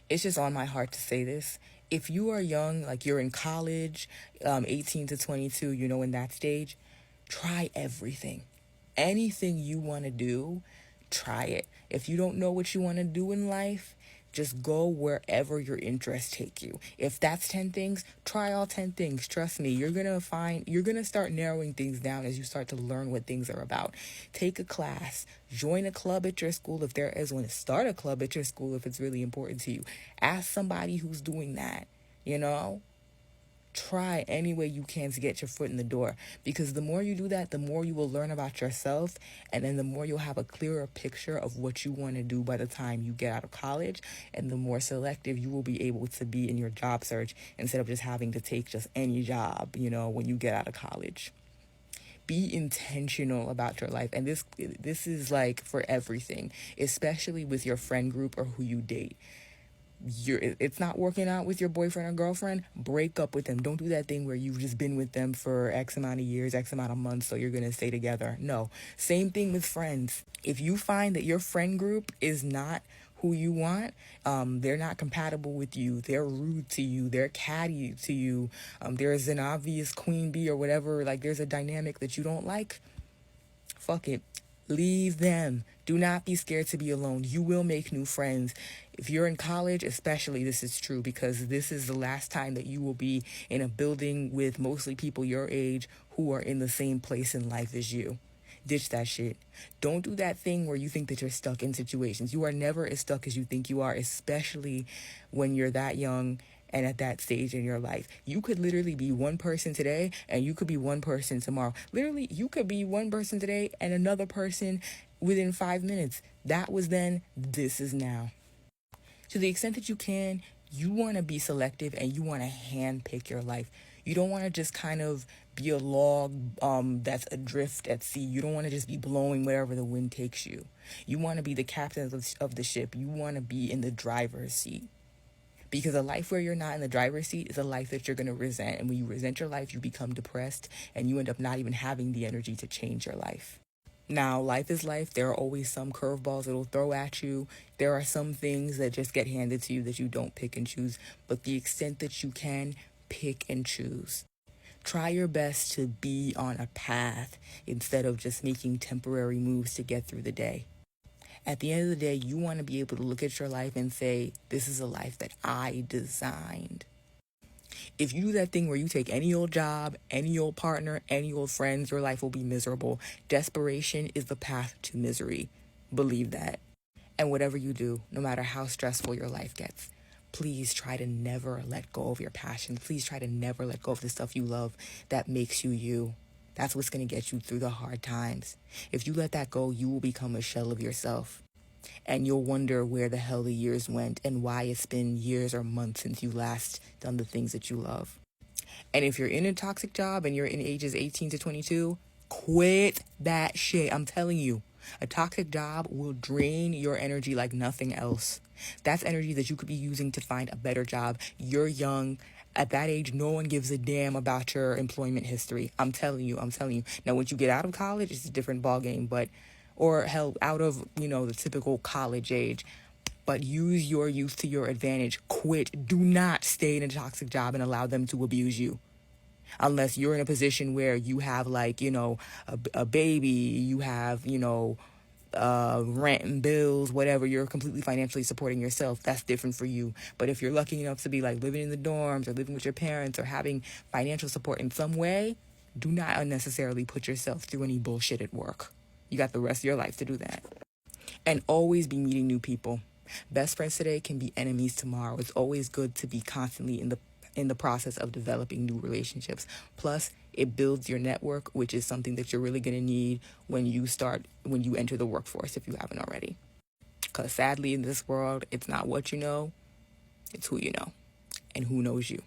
It's just on my heart to say this. If you are young, like you're in college, 18 to 22, in that stage, try everything. Anything you want to do, try it. If you don't know what you want to do in life, just go wherever your interests take you. If that's 10 things, try all 10 things. Trust me, you're going to start narrowing things down as you start to learn what things are about. Take a class, join a club at your school if there is one. Start a club at your school if it's really important to you. Ask somebody who's doing that, you know? Try any way you can to get your foot in the door, because the more you do that, the more you will learn about yourself, and then the more you'll have a clearer picture of what you want to do by the time you get out of college, and the more selective you will be able to be in your job search instead of just having to take just any job, when you get out of college. Be intentional about your life, and this is like for everything, especially with your friend group or who you date. It's not working out with your boyfriend or girlfriend, break up with them. Don't do that thing where you've just been with them for X amount of years, X amount of months, so you're going to stay together. No. Same thing with friends. If you find that your friend group is not who you want, they're not compatible with you, they're rude to you, they're catty to you, there's an obvious queen bee or whatever, like there's a dynamic that you don't like, fuck it. Leave them. Do not be scared to be alone. You will make new friends. If you're in college, especially, this is true, because this is the last time that you will be in a building with mostly people your age who are in the same place in life as you. Ditch that shit. Don't do that thing where you think that you're stuck in situations. You are never as stuck as you think you are, especially when you're that young and at that stage in your life. You could literally be one person today and you could be one person tomorrow. Literally, you could be one person today and another person within 5 minutes. That was then, this is now. To the extent that you can, you want to be selective and you want to handpick your life. You don't want to just kind of be a log that's adrift at sea. You don't want to just be blowing wherever the wind takes you. You want to be the captain of the ship. You want to be in the driver's seat. Because a life where you're not in the driver's seat is a life that you're going to resent. And when you resent your life, you become depressed and you end up not even having the energy to change your life. Now, life is life. There are always some curveballs it'll throw at you. There are some things that just get handed to you that you don't pick and choose. But the extent that you can, pick and choose. Try your best to be on a path instead of just making temporary moves to get through the day. At the end of the day, you want to be able to look at your life and say, this is a life that I designed. If you do that thing where you take any old job, any old partner, any old friends, your life will be miserable. Desperation is the path to misery. Believe that. And whatever you do, no matter how stressful your life gets, please try to never let go of your passion. Please try to never let go of the stuff you love that makes you you. That's what's going to get you through the hard times. If you let that go, you will become a shell of yourself. And you'll wonder where the hell the years went and why it's been years or months since you last done the things that you love. And if you're in a toxic job and you're in ages 18 to 22, quit that shit. I'm telling you, a toxic job will drain your energy like nothing else. That's energy that you could be using to find a better job. You're young. At that age, no one gives a damn about your employment history. I'm telling you. Now, once you get out of college, it's a different ballgame, or hell, out of, the typical college age. But use your youth to your advantage. Quit. Do not stay in a toxic job and allow them to abuse you. Unless you're in a position where you have a baby, you have, rent and bills, whatever, you're completely financially supporting yourself. That's different for you. But if you're lucky enough to be living in the dorms or living with your parents or having financial support in some way, do not unnecessarily put yourself through any bullshit at work. You got the rest of your life to do that. And always be meeting new people. Best friends today can be enemies tomorrow. It's always good to be constantly in the process of developing new relationships. Plus, it builds your network, which is something that you're really going to need when you enter the workforce, if you haven't already. Because sadly, in this world, it's not what you know, it's who you know and who knows you.